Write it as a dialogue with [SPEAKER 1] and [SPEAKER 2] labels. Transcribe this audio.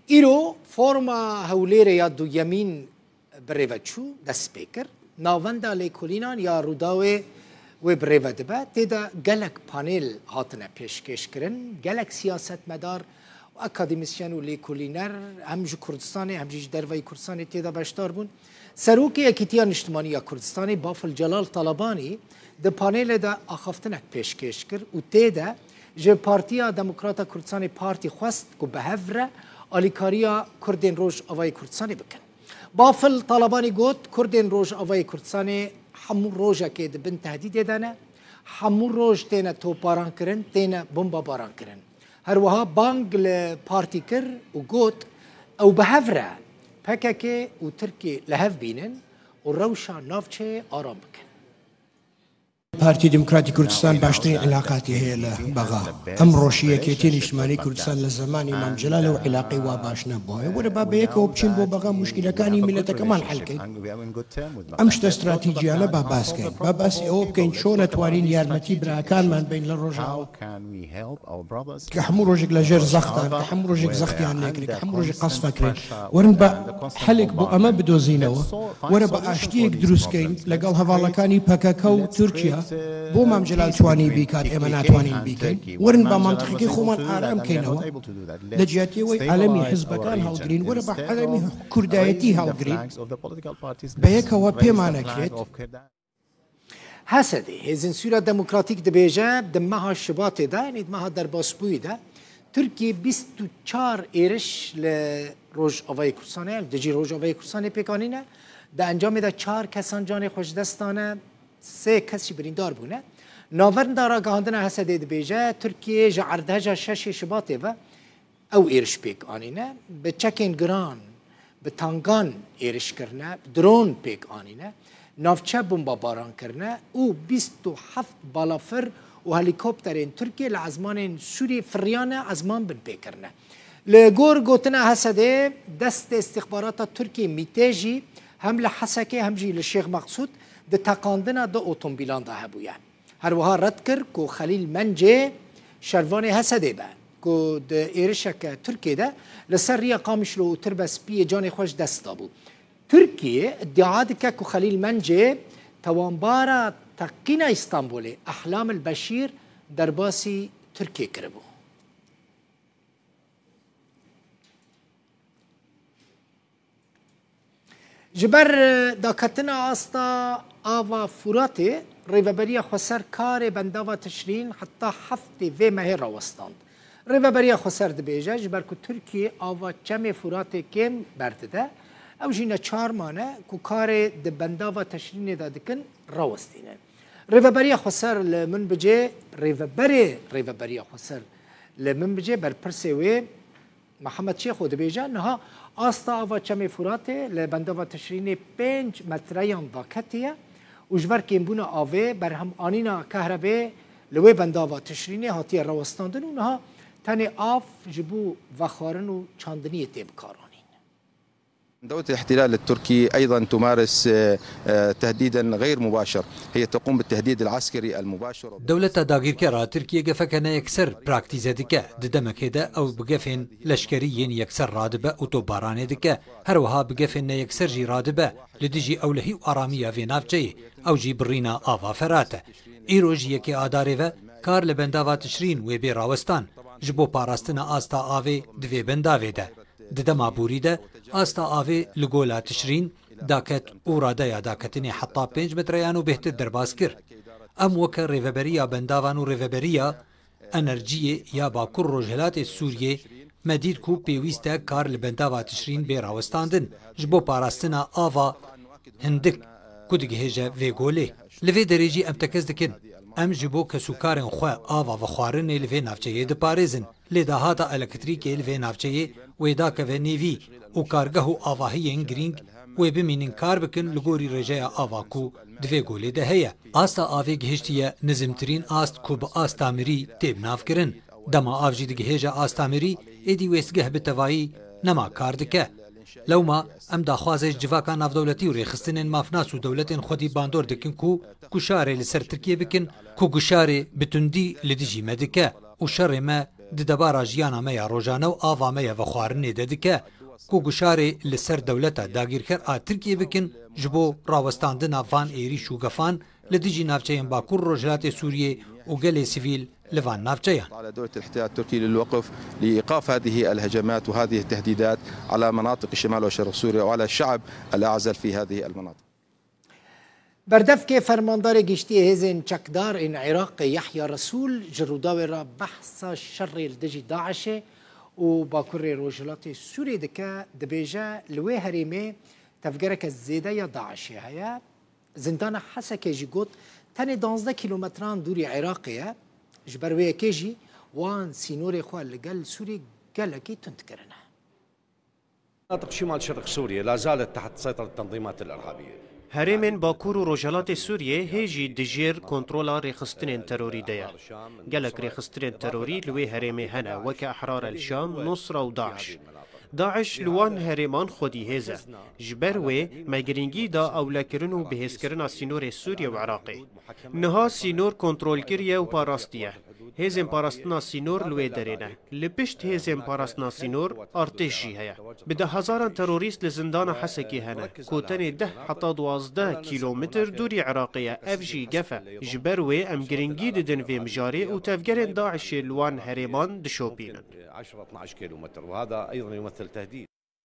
[SPEAKER 1] ایرو فرما هولیر یا دو یمین بریوچو دست بکر ناوندا لیکولینان یا روداوی و بریود به تیدا گلک پانل هاتنه پیشکش کرن گلک سیاست مدار و اکادمیسیان و لیکولینر همجو کردستان همجو دروی کردستان تیدا باشدار بون سروکی اکیتیان اجتماعی کردستان بافل جلال طالبانی ده پانل دا آخافتنک پیشکش کر و تیدا جو پارتیا دموکراتا کردستان پارتی خواست که به هفره آلیکاریا کردین روش آوای کردستانی بکن بافل طالبانی گوت کردین روش آوای کردستانی همون روزا که دبن تهدید دانه همون روز تینا توپاران کرن تینا بمبا باران کرن هر وها بانگ لپارتی کر و گوت او به هفره پکه و ترکی لهف بینن و روشا نافچه آرام بکن
[SPEAKER 2] پارتی دموکراتی کردستان باشترین علاقاتی هەیە لە بەغا ئەم ڕۆشیەکێتی نیشتمانی کوردستان لە زمانی مام جەلال و علاقەی وا باش نەبووە وەرە با بەیەکەوە بچین بۆ بەغا موشکیلەکانی میلەتەکەمان حەلکەین ئەم شتە استراتیجیانە با باسکەین با باسی ئەوە بکەین چۆن ئەتوانین یارمەتی براکانمان بین لە ڕۆژاوە کە هەموو ڕۆژێک لە ژێر زەختان کە هەموو ڕۆژێک زەختیان لێکرێت کە هەموو ڕۆژێک قەسفەکرێن وەرن بە هەلێک بۆ ئەمە بدۆزینەوە وەرە بە ئاشتیەک دروستکەین لەگەڵ هەواڵەکانی پەکەکە و تورکیا بۆ مام جەلال توانی بیکات ئێمە ناتوانین بیکەین وەرن بە مانتقەکەی خۆمان ئارام بکەینەوە لە جیاتیەوەی عەلەمی حیزبەکان هەڵگرین وەرە بە عەلەمی کوردایەتی هەڵگرین بەیەکەوە پێمانەکرێت
[SPEAKER 1] هەسەدی هێزن سوورە دموکراتیک دەبێژە دمەها شباتێدا یعنی دمەها دەرباسبوویدا تورکی 24 ئێرش لە ڕۆژئاوای کوردستانە دژی ڕۆژئاوای کوردستانی پێکانینە دە ئەنجامیدا 4 کەسان جانی خۆشدەستانە سه کسی بریندار بونه ناورن دارا گاهاندن هسته دبیجه ترکیه جا عردهجا 6 شباته و او ایرش پیک آنینه به چکین گران به تانگان ایرش کرنه درون پیک آنینه نافچه بمبا باران کرنه او 27 بالافر و هلیکوپترین ترکیه لعزمان سوری فریانه ازمان بن پیک کرنه لگور گوتنه هسته دست استخبارات ترکیه میتیجی هم لحسکه هم جی لشیخ مقصود ده تقاندنا ده اوتومبیلان ده هبویه هر وها رد کر کو خلیل منجه شروان حسده به کو ده ایرشک ترکیه ده لسر ریا قامش لو تربس بی جان خوش دست دابو ترکیه ادعا دکه کو خلیل منجه توانبارا تقینا استانبول احلام البشیر در باسی ترکیه کربو جبر داکتنا آستا آوا فوراتی ریوبریا خسر کار بنداوا تشرین حتی هفته و مهر راوستاند ریوبریا خسر دبیجه جبر که ترکیه آوا چم فوراتی کم برده او جینا 4 مانه که کار بنداوا تشرین دادکن راوستینه ریوبریا خسر لمن بجه ریوبریا خسر لمن بجه بر پرسوی محمد شیخ دبیجه نها آستا آوا چم فوراته لبنداوا تشرین 5 متریان داکتیه و جبر کمبونا آوه بر هم آنینا کهربه لوی بنداوا تشرینه هاتیه راوستاندن و نها تنی آف جبو وخارن و چاندنی تیب کارانین
[SPEAKER 3] دولة الاحتلال التركي أيضا تمارس تهديدا غير مباشر هي تقوم بالتهديد العسكري المباشر
[SPEAKER 4] دولة داغيركرا تركيا قفكنا يكسر براكتيزة دكا ددمكيدا أو بقفن لشكريين يكسر رادبة أوتوباران دكا هروها بقفن يكسر جي رادبة لدجي أولهي وأرامية في نافجي أو جي برينا آفا فراته إيروجي يكي آداريفا كار لبنداوا تشرين ويبي راوستان جبو باراستنا آستا آوي دوي بنداوي ده ددما بوريده آستا آوي لگولا تشرين داكت اورادا يا داكتني حتى 5 متريان و بهتر درباز كر ام وكا ريفبريا بنداوان و ريفبريا انرجيه يا باكور روجهلات سوريه مديد كو بيويستا كار لبنداوا تشرين بيراوستاندن جبو باراستنا آفا هندك كودگ هجا ويگولي لفي دريجي ام تكز دكن ام جبو كسوكارن خو آفا وخوارن لفي نافچيه د پاريزن لداهاتا الكتريكي لفي نافچيه ويدا كفي نيفي و کارگاه آواهی گرینگ و بمینن کار بکن لگوری رجای آواکو دوی گوله ده هیا آستا آوی گهشتیه نظمترین آست کو با آستامری تیب ناف کرن دما آفجی دگهجا آستامری ایدی ویستگه بتوایی نما کار دکه لو ما ام داخوازش جواکا ناف دولتی و ریخستنین مافناس و دولتین خودی باندور دکن کو گوشاره لسر ترکیه بکن کو گوشاره بتندی لدیجی مدکه و شر ما ددەبارە ژیانە مەیە ڕۆژانە و ئاوا مەیە بە خواردنێ دەدکە کو گوشارێ لەسەر دەولەتە داگیرکەر ئا ترکیە بکن ji bo rawestandina van êrîş û gefan li dijî navçeyên Bakur Rojhilatê Sûriyê û gelê sivîl li van navçeyan.
[SPEAKER 3] على دولة الاحتلال التركي للوقف لإيقاف هذه الهجمات وهذه التهديدات على مناطق شمال وشرق سوريا وعلى الشعب الأعزل في هذه المناطق.
[SPEAKER 1] بردفك فرماندار گشتی هزین چکدار این عراق یحیی رسول جروداوی را بحث شر الدجی داعش و باکر روجلات سوری دکه دبیجه لوی هریمه تفجرك الزيدة يا داعش هيا زندان حسا كيجي قوت تاني 12 كيلومتران دوري عراقية جبروية كيجي وان سينوري خوال لقال سوري قال كي تنتكرنا.
[SPEAKER 5] مناطق شمال شرق سوريا لا زالت تحت سيطرة التنظيمات الإرهابية.
[SPEAKER 6] هرمên Bakur û Rojhilatê Sûriyê hê jî dijêr kontrola rêxistinên terorî de ye. Gelek rêxistinên terorî li wê herêmê hene weke Ehrar el Şam, Nusra û Daeş. Daeş li wan herêman xwedî hêz e. Ji ber wê megiringî da ewlekirin û bihêzkirina sînorê Sûriye û Iraqê. Niha sînor kontrolkiriye û parastiye. Hêzên parastina sînor li wê derê ne. Li pişt hêzên parastina sînor artêş jî heye. Bi de hezaran terorîst li zindana Hesekê hene. Ku tenê 10 heta 12 kîlometr dûrî Iraqê ye. Ev jî gef e. Ji ber wê em giringî didin vê mijarê û tevgerên Daişê li wan herêman dişopînin.
[SPEAKER 5] 10-12 كيلومتر وهذا أيضا يمثل تهديد.